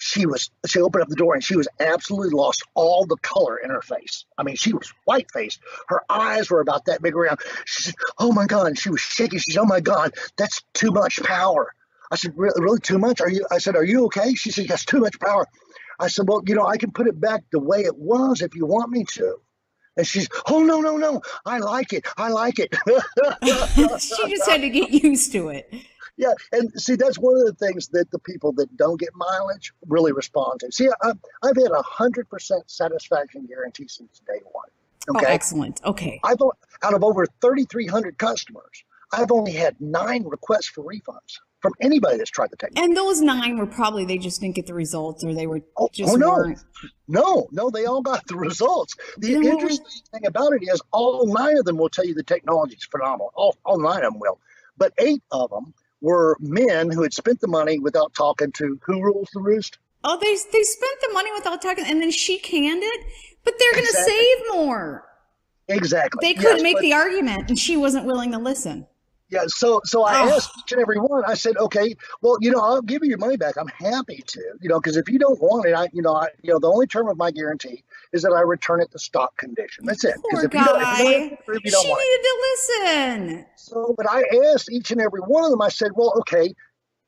[SPEAKER 1] she opened up the door and she was absolutely lost all the color in her face. I mean, she was white-faced. Her eyes were about that big around. She said, oh my God. And she was shaking. She said, oh my God, that's too much power. I said, really too much? Are you okay? She said, yes, too much power. I said, well, I can put it back the way it was if you want me to. And she's, oh, no, no, no. I like it. I like it.
[SPEAKER 2] She just had to get used to it.
[SPEAKER 1] Yeah. And see, that's one of the things that the people that don't get mileage really respond to. See, I've had 100% satisfaction guarantee since day one.
[SPEAKER 2] Oh,
[SPEAKER 1] Okay.
[SPEAKER 2] excellent. Okay.
[SPEAKER 1] Out of over 3,300 customers, I've only had 9 requests for refunds from anybody that's tried the technology.
[SPEAKER 2] And those 9 were probably they just didn't get the results, or they were
[SPEAKER 1] No.
[SPEAKER 2] weren't.
[SPEAKER 1] No, they all got the results. The
[SPEAKER 2] Then what
[SPEAKER 1] interesting thing about it is all 9 of them will tell you the technology is phenomenal. All 9 of them will. But 8 of them were men who had spent the money without talking to who rules the roost.
[SPEAKER 2] Oh, they spent the money without talking, and then she canned it. But they're going to
[SPEAKER 1] Exactly.
[SPEAKER 2] save more.
[SPEAKER 1] Exactly.
[SPEAKER 2] They couldn't
[SPEAKER 1] Yes,
[SPEAKER 2] make
[SPEAKER 1] but-
[SPEAKER 2] the argument, and she wasn't willing to listen.
[SPEAKER 1] Yeah, so I
[SPEAKER 2] Oh.
[SPEAKER 1] asked each and every one. I said, okay, well, I'll give you your money back. I'm happy to, because if you don't want it, the only term of my guarantee is that I return it to stock condition. That's it.
[SPEAKER 2] Poor
[SPEAKER 1] If you don't,
[SPEAKER 2] guy.
[SPEAKER 1] if you don't
[SPEAKER 2] She
[SPEAKER 1] want it.
[SPEAKER 2] needed to listen.
[SPEAKER 1] So, but I asked each and every one of them. I said, well, okay,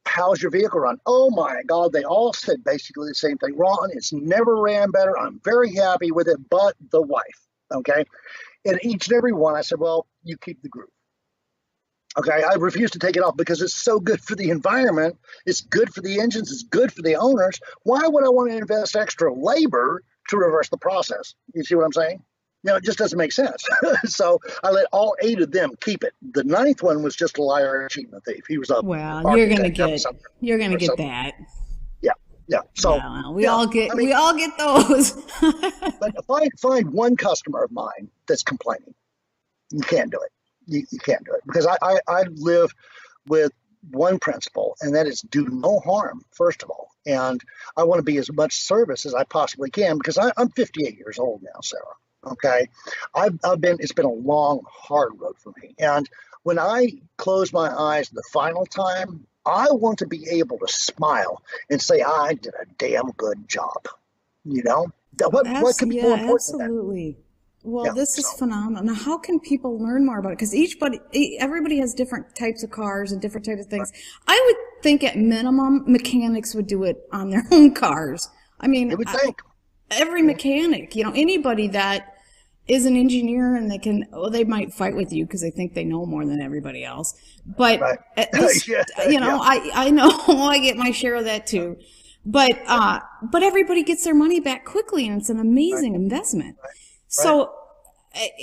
[SPEAKER 1] how's your vehicle run? Oh my God, they all said basically the same thing. Ron, it's never ran better. I'm very happy with it, but the wife. Okay, and each and every one, I said, well, you keep the Groove. Okay, I refuse to take it off because it's so good for the environment. It's good for the engines. It's good for the owners. Why would I want to invest extra labor to reverse the process? You see what I'm saying? It just doesn't make sense. So I let all 8 of them keep it. The 9th one was just a liar and a cheat and a thief. He was a
[SPEAKER 2] Well,
[SPEAKER 1] architect
[SPEAKER 2] you're gonna
[SPEAKER 1] or
[SPEAKER 2] get
[SPEAKER 1] something.
[SPEAKER 2] that.
[SPEAKER 1] Yeah. So
[SPEAKER 2] Yeah, we
[SPEAKER 1] yeah,
[SPEAKER 2] all get
[SPEAKER 1] I mean,
[SPEAKER 2] we all get those.
[SPEAKER 1] but if I find one customer of mine that's complaining, you can't do it. You can't do it because I live with one principle, and that is do no harm, first of all. And I want to be as much service as I possibly can because I'm 58 years old now, Sarah. Okay. It's been a long, hard road for me. And when I close my eyes the final time, I want to be able to smile and say, I did a damn good job. What could be more important than that?
[SPEAKER 2] Absolutely. Well,
[SPEAKER 1] Yeah,
[SPEAKER 2] this is
[SPEAKER 1] so-
[SPEAKER 2] phenomenal. Now, how can people learn more about it? Because everybody has different types of cars and different types of things. I would think at minimum, mechanics would do it on their own cars. I mean,
[SPEAKER 1] You would think.
[SPEAKER 2] every mechanic, anybody that is an engineer and they might fight with you because they think they know more than everybody else. But
[SPEAKER 1] Right.
[SPEAKER 2] at least,
[SPEAKER 1] Yeah.
[SPEAKER 2] I know I get my share of that too. But everybody gets their money back quickly, and it's an amazing investment. So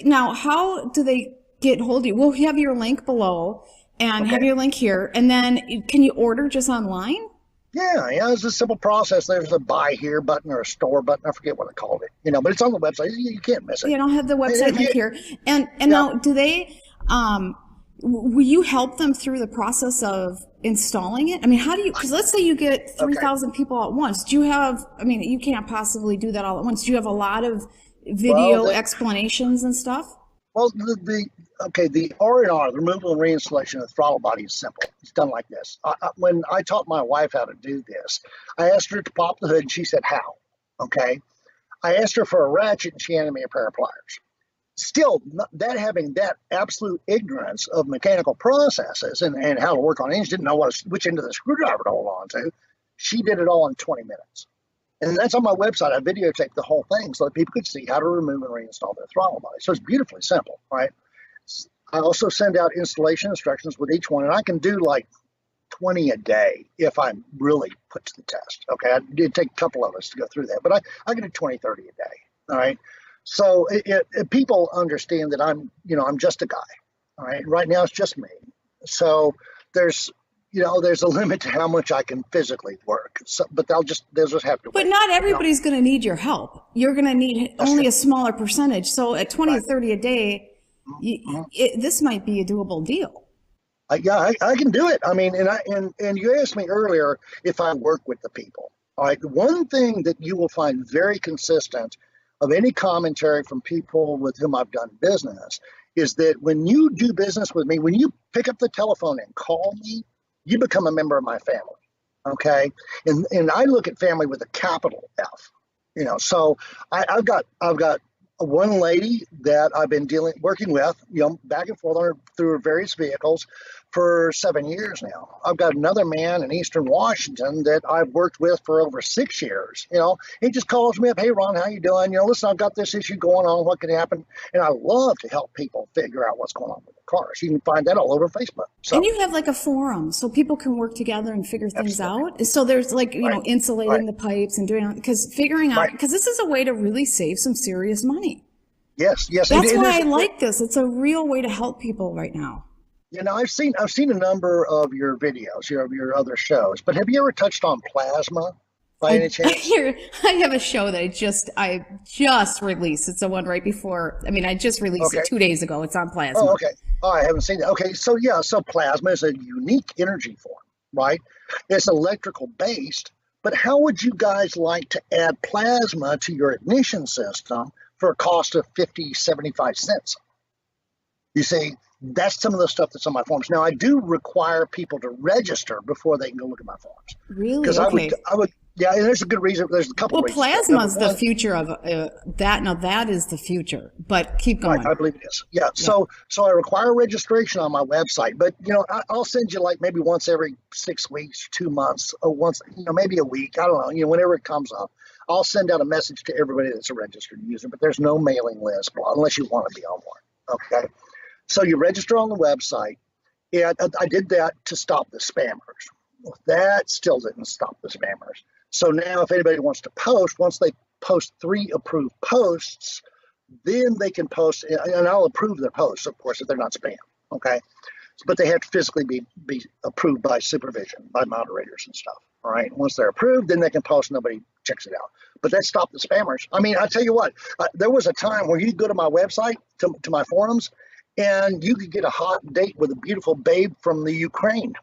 [SPEAKER 2] now, how do they get hold of you? We'll have your link below and have your link here. And then can you order just online?
[SPEAKER 1] Yeah, it's a simple process. There's a buy here button or a store button. I forget what I called it, but it's on the website. You can't miss it.
[SPEAKER 2] I'll have the website link here. And now, do they, will you help them through the process of installing it? I mean, how do you, because let's say you get 3,000 people at once. Do you have, you can't possibly do that all at once. Do you have a lot of video explanations and stuff?
[SPEAKER 1] Well, the R&R, the removal and reinstallation of the throttle body is simple. It's done like this. When I taught my wife how to do this, I asked her to pop the hood, and she said, how? Okay. I asked her for a ratchet, and she handed me a pair of pliers. Still, having that absolute ignorance of mechanical processes and how to work on engines, didn't know which end of the screwdriver to hold on to. She did it all in 20 minutes. And that's on my website. I videotaped the whole thing so that people could see how to remove and reinstall their throttle body. So it's beautifully simple, right? I also send out installation instructions with each one, and I can do like 20 a day if I'm really put to the test. Okay, it'd take a couple of us to go through that, but I can do 20, 30 a day. All right. So people understand that I'm just a guy. All right. Right now it's just me. So there's a limit to how much I can physically work. So, but they'll just have to.
[SPEAKER 2] But
[SPEAKER 1] wait,
[SPEAKER 2] not everybody's going to need your help. You're going to need only a smaller percentage. So at 20 or 30 a day, this might be a doable deal.
[SPEAKER 1] I can do it. And you asked me earlier if I work with the people. All right. One thing that you will find very consistent of any commentary from people with whom I've done business is that when you do business with me, when you pick up the telephone and call me, you become a member of my family. Okay. And I look at family with a capital F, so I've got one lady that I've been working with, back and forth through various vehicles for 7 years now. I've got another man in Eastern Washington that I've worked with for over 6 years. He just calls me up, "Hey, Ron, how you doing? Listen, I've got this issue going on. What could happen?" And I love to help people figure out what's going on with their cars. You can find that all over Facebook. So,
[SPEAKER 2] and you have like a forum so people can work together and figure things out. So there's like, insulating the pipes and doing, because figuring out, because this is a way to really save some serious money.
[SPEAKER 1] Yes.
[SPEAKER 2] That's why I like this. It's a real way to help people right now.
[SPEAKER 1] I've seen a number of your videos, your other shows, but have you ever touched on plasma by any chance?
[SPEAKER 2] I have a show that I just released. It's the one right before. I just released it 2 days ago. It's on plasma.
[SPEAKER 1] Oh, okay. Oh, I haven't seen that. Okay, so plasma is a unique energy form, right? It's electrical based, but how would you guys like to add plasma to your ignition system for a cost of 50-75 cents? You see, that's some of the stuff that's on my forums. Now, I do require people to register before they can go look at my forums.
[SPEAKER 2] Really?
[SPEAKER 1] Because I would, and there's a good reason. There's a couple of reasons.
[SPEAKER 2] Well, plasma's the future of that. Now, that is the future. But keep going.
[SPEAKER 1] Right, I believe it is. Yeah. So I require registration on my website. But I'll send you like maybe once every 6 weeks, 2 months, or once, maybe a week. I don't know. Whenever it comes up, I'll send out a message to everybody that's a registered user. But there's no mailing list unless you want to be on one. Okay. So you register on the website, and I did that to stop the spammers. That still didn't stop the spammers. So now if anybody wants to post, once they post 3 approved posts, then they can post, and I'll approve their posts, of course, if they're not spam, okay? But they have to physically be approved by supervision, by moderators and stuff, all right? Once they're approved, then they can post, nobody checks it out. But that stopped the spammers. I tell you what, there was a time where you go to my website, to my forums, and you could get a hot date with a beautiful babe from the Ukraine.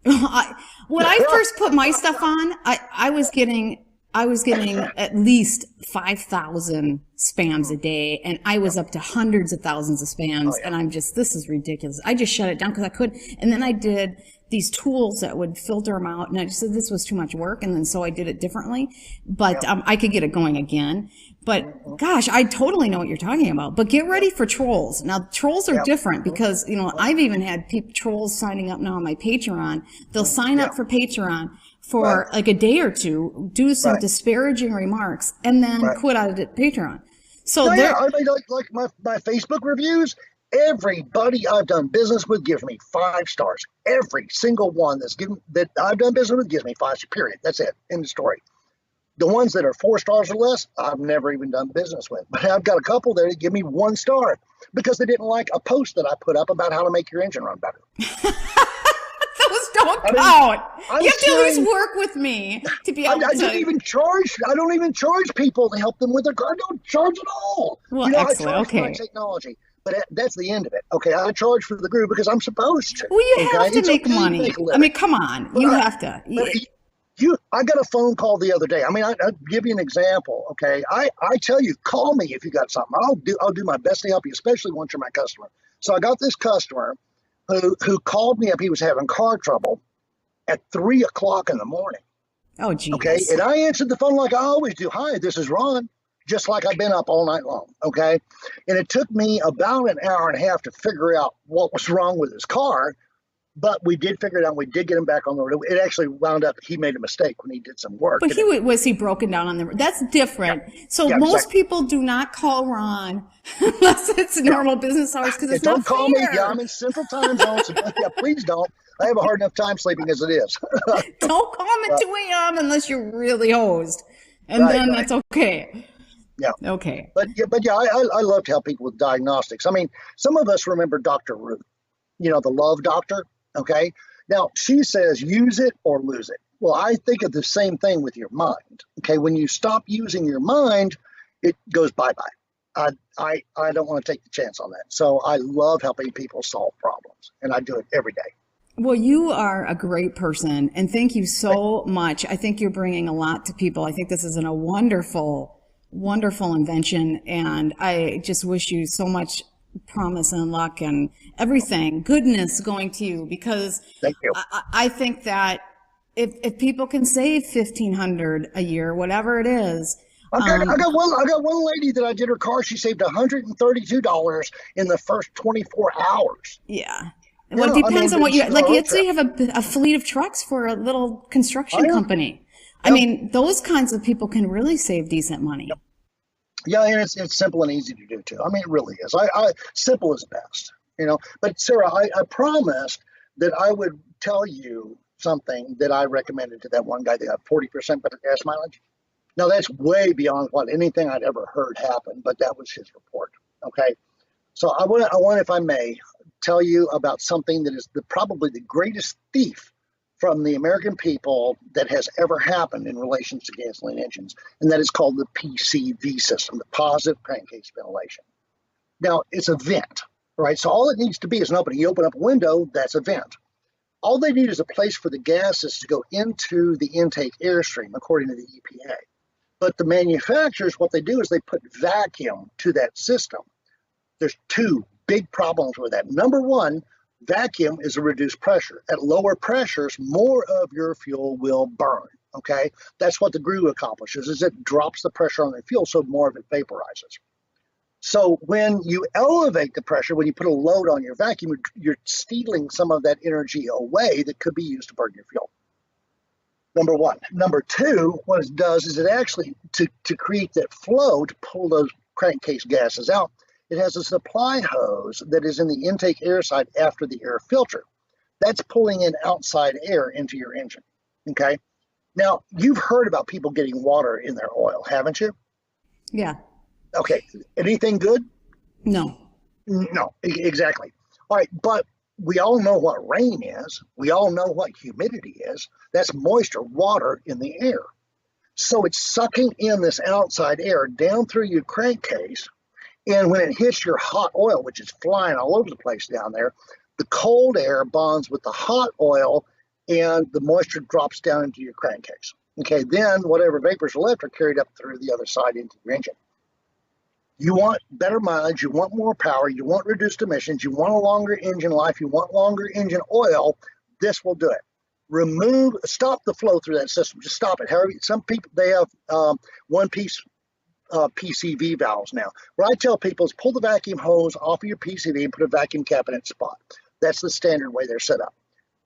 [SPEAKER 2] When I first put my stuff on, I was getting at least 5,000 spams a day, and I was up to hundreds of thousands of spams. And I'm just, this is ridiculous. I just shut it down because I couldn't. And then I did these tools that would filter them out, and I just said this was too much work, and then so I did it differently. But I could get it going again. But gosh, I totally know what you're talking about. But get ready for trolls. Now, trolls are different because, I've even had trolls signing up now on my Patreon. They'll sign up for Patreon for like a day or two, do some disparaging remarks, and then quit out of Patreon. So
[SPEAKER 1] like my Facebook reviews, everybody I've done business with gives me 5 stars. Every single one that I've done business with gives me 5 stars, period. That's it. End of story. The ones that are 4 stars or less, I've never even done business with. But I've got a couple there that give me 1 star because they didn't like a post that I put up about how to make your engine run better.
[SPEAKER 2] Those don't count. You have to at least work with me to be able to. I don't even charge people to help them with their car. I don't charge at all. Well, excellent.
[SPEAKER 1] I charge for my technology. But that's the end of it. Okay, I charge for the groove because I'm supposed to.
[SPEAKER 2] Well, you have to make money. Come on. You have to.
[SPEAKER 1] I got a phone call the other day. I'll give you an example. Okay, I tell you, call me if you got something. I'll do my best to help you, especially once you're my customer. So I got this customer who called me up. He was having car trouble at 3 o'clock in the morning.
[SPEAKER 2] Oh, geez.
[SPEAKER 1] Okay, and I answered the phone like I always do. "Hi, this is Ron." Just like I've been up all night long, okay? And it took me about an hour and a half to figure out what was wrong with his car, but we did figure it out. We did get him back on the road. It actually wound up he made a mistake when he did some work.
[SPEAKER 2] But was he broken down on the road? That's different. Yeah. So most people do not call Ron unless it's normal business hours because it's not fair.
[SPEAKER 1] Don't call me. Yeah, I'm in Central Time Zone. So please don't. I have a hard enough time sleeping as it is.
[SPEAKER 2] Don't call him at 2 a.m. unless you're really hosed. And then that's okay.
[SPEAKER 1] Yeah.
[SPEAKER 2] Okay.
[SPEAKER 1] But I love to help people with diagnostics. Some of us remember Dr. Ruth, the love doctor. Okay. Now she says, use it or lose it. Well, I think of the same thing with your mind. Okay. When you stop using your mind, it goes bye-bye. I don't want to take the chance on that. So I love helping people solve problems, and I do it every day.
[SPEAKER 2] Well, you are a great person, and thank you so much. I think you're bringing a lot to people. I think this is a wonderful invention, and I just wish you so much promise and luck and everything, goodness going to you, because
[SPEAKER 1] thank you.
[SPEAKER 2] I think that if people can save $1,500 a year, whatever it is.
[SPEAKER 1] I got one lady that I did her car. She saved $132 in the first 24 hours.
[SPEAKER 2] Yeah. Well, it
[SPEAKER 1] Yeah, I mean,
[SPEAKER 2] depends on what you
[SPEAKER 1] it's
[SPEAKER 2] like.
[SPEAKER 1] our own
[SPEAKER 2] Let's say
[SPEAKER 1] trip.
[SPEAKER 2] you have a fleet of trucks for a little
[SPEAKER 1] Oh,
[SPEAKER 2] construction
[SPEAKER 1] yeah.
[SPEAKER 2] company. I
[SPEAKER 1] Yep.
[SPEAKER 2] mean, those kinds of people can really save decent money.
[SPEAKER 1] Yeah, and it's simple and easy to do too. I mean, it really is. I simple is best, you know. But Sarah, I promised that I would tell you something that I recommended to that one guy that got 40% better gas mileage. Now that's way beyond what anything I'd ever heard happened, but that was his report. Okay, so I want, if I may, tell you about something that is probably the greatest thief from the American people that has ever happened in relation to gasoline engines, and that is called the PCV system, the positive crankcase ventilation. Now, it's a vent, right? So all it needs to be is an opening. You open up a window, that's a vent. All they need is a place for the gases to go into the intake airstream, according to the EPA. But the manufacturers, what they do is they put vacuum to that system. There's two big problems with that. Number one, vacuum is a reduced pressure. At lower pressures, more of your fuel will burn. Okay, that's what the Groove accomplishes. Is it drops the pressure on the fuel, so more of it vaporizes. So when you elevate the pressure, when you put a load on your vacuum, you're stealing some of that energy away that could be used to burn your fuel. Number one. Number two, what it does is it actually, to create that flow, to pull those crankcase gases out, it has a supply hose that is in the intake air side after the air filter. That's pulling in outside air into your engine. Okay. Now, you've heard about people getting water in their oil, haven't you?
[SPEAKER 2] Yeah.
[SPEAKER 1] Okay. Anything good?
[SPEAKER 2] No.
[SPEAKER 1] No, exactly. All right. But we all know what rain is. We all know what humidity is. That's moisture, water in the air. So it's sucking in this outside air down through your crankcase. And when it hits your hot oil, which is flying all over the place down there, the cold air bonds with the hot oil and the moisture drops down into your crankcase. Okay, then whatever vapors are left are carried up through the other side into your engine. You want better mileage, you want more power, you want reduced emissions, you want a longer engine life, you want longer engine oil, this will do it. Stop the flow through that system. Just stop it. However, some people, they have one-piece PCV valves now. What I tell people is pull the vacuum hose off of your PCV and put a vacuum cap in its spot. That's the standard way they're set up.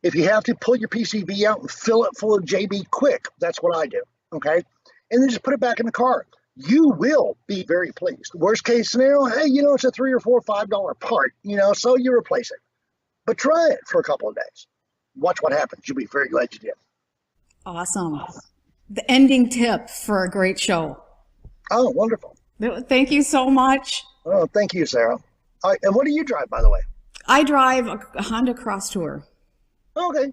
[SPEAKER 1] If you have to, pull your PCV out and fill it full of JB quick. That's what I do, okay? And then just put it back in the car. You will be very pleased. Worst case scenario, hey, it's a $3 or $4 or $5 part, so you replace it. But try it for a couple of days. Watch what happens. You'll be very glad you did.
[SPEAKER 2] Awesome. The ending tip for a great show.
[SPEAKER 1] Oh, wonderful.
[SPEAKER 2] Thank you so much.
[SPEAKER 1] Oh, thank you, Sarah. All right, and what do you drive, by the way?
[SPEAKER 2] I drive a Honda Cross Tour.
[SPEAKER 1] Okay.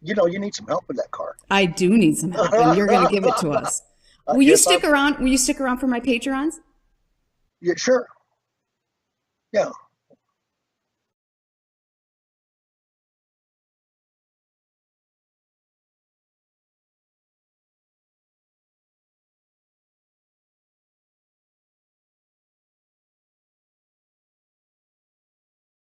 [SPEAKER 1] You need some help with that car.
[SPEAKER 2] I do need some help, and you're going to give it to us. Will you stick around? Will you stick around for my Patreons?
[SPEAKER 1] Yeah, sure. Yeah.